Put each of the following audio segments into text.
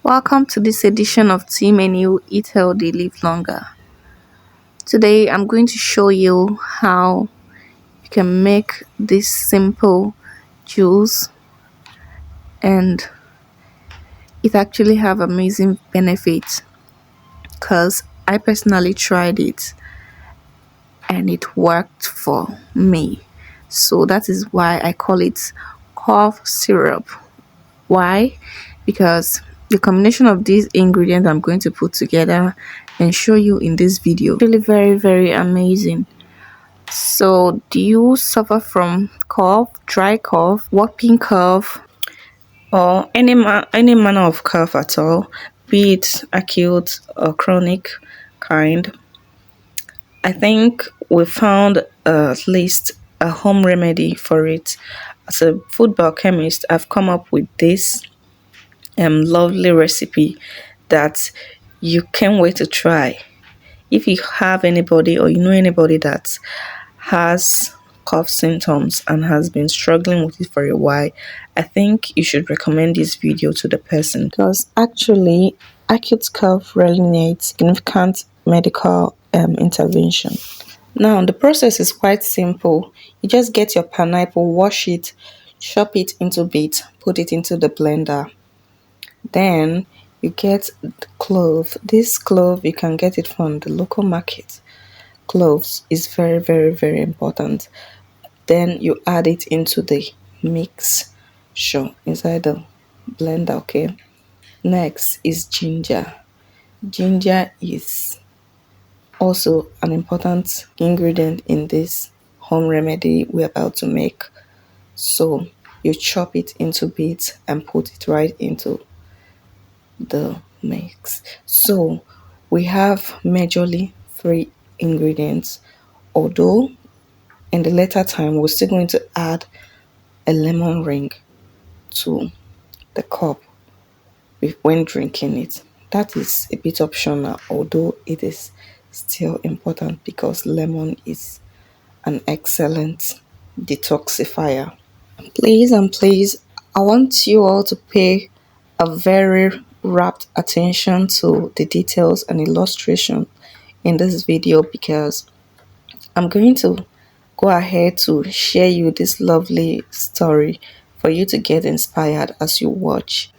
Welcome to this edition of Tea Menu Eat Healthy, Live Longer. Today I'm going to show you how you can make this simple juice and it actually have amazing benefits because I personally tried it and it worked for me. So that is why I call it cough syrup. Why? Because the combination of these ingredients I'm going to put together and show you in this video really very amazing. So do you suffer from cough, dry cough, whooping cough, or any manner of cough at all, be it acute or chronic kind? I think we found at least a home remedy for it. As a food biochemist, I've come up with this lovely recipe that you can't wait to try. If you have anybody or you know anybody that has cough symptoms and has been struggling with it for a while, I think you should recommend this video to the person because actually acute cough really needs significant medical intervention. Now the process is quite simple. You just get your pineapple, wash it, chop it into bits, put it into the blender. Then you get the clove. This clove, you can get it from the local market. Cloves is very important. Then you add it into the mix inside the blender. Okay, next is ginger. Ginger is also an important ingredient in this home remedy we're about to make. So you chop it into bits and put it right into the mix. So we have majorly 3 ingredients, although in the later time we're still going to add a lemon ring to the cup when drinking it. That is a bit optional, although it is still important because lemon is an excellent detoxifier. Please, I want you all to pay a very rapt attention to the details and illustration in this video because I'm going to go ahead to share you this lovely story for you to get inspired as you watch.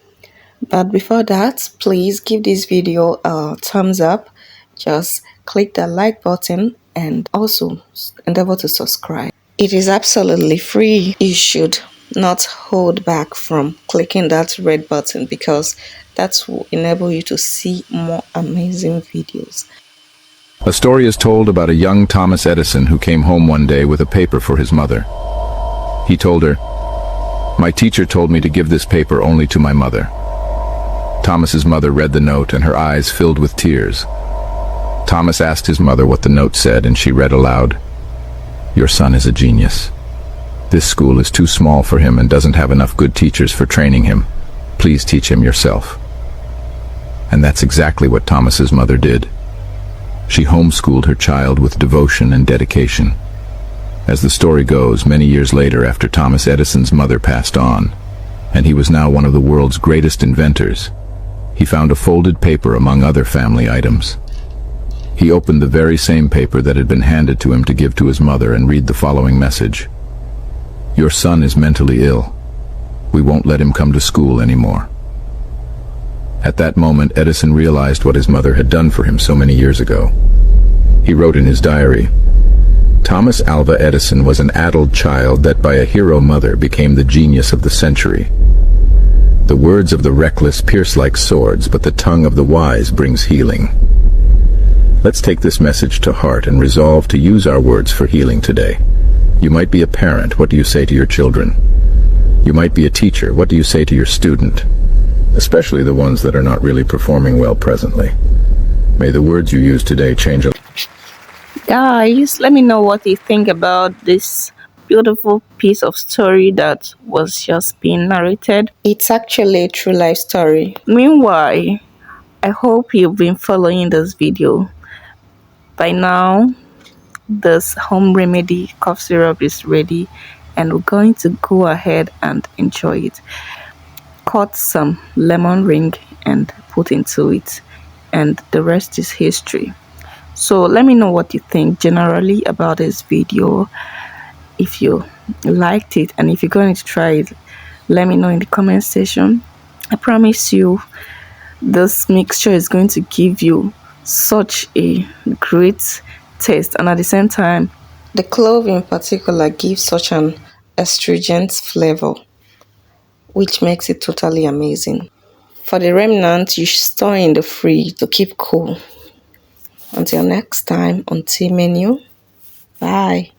But before that, please give this video a thumbs up. Just click the like button and also endeavor to subscribe. It is absolutely free. You should not hold back from clicking that red button because that will enable you to see more amazing videos. A story is told about a young Thomas Edison who came home one day with a paper for his mother. He told her, "My teacher told me to give this paper only to my mother." Thomas's mother read the note and her eyes filled with tears. Thomas asked his mother what the note said and she read aloud, "Your son is a genius. This school is too small for him and doesn't have enough good teachers for training him. Please teach him yourself." And that's exactly what Thomas's mother did. She homeschooled her child with devotion and dedication. As the story goes, many years later after Thomas Edison's mother passed on, and he was now one of the world's greatest inventors, he found a folded paper among other family items. He opened the very same paper that had been handed to him to give to his mother and read the following message: "Your son is mentally ill. We won't let him come to school anymore." At that moment, Edison realized what his mother had done for him so many years ago. He wrote in his diary, "Thomas Alva Edison was an addled child that by a hero mother became the genius of the century. The words of the reckless pierce like swords, but the tongue of the wise brings healing." Let's take this message to heart and resolve to use our words for healing today. You might be a parent. What do you say to your children? You might be a teacher. What do you say to your student? Especially the ones that are not really performing well presently. May the words you use today change a... Guys, let me know what you think about this beautiful piece of story that was just being narrated. It's actually a true life story. Meanwhile, I hope you've been following this video. By now, this home remedy cough syrup is ready and we're going to go ahead and enjoy it. Cut some lemon ring and put into it, and the rest is history. So let me know what you think generally about this video. If you liked it and if you're going to try it, let me know in the comment section. I promise you this mixture is going to give you such a great taste, and at the same time the clove in particular gives such an astringent flavor which makes it totally amazing. For the remnant, you should store in the fridge to keep cool. Until next time on Tea Menu, bye.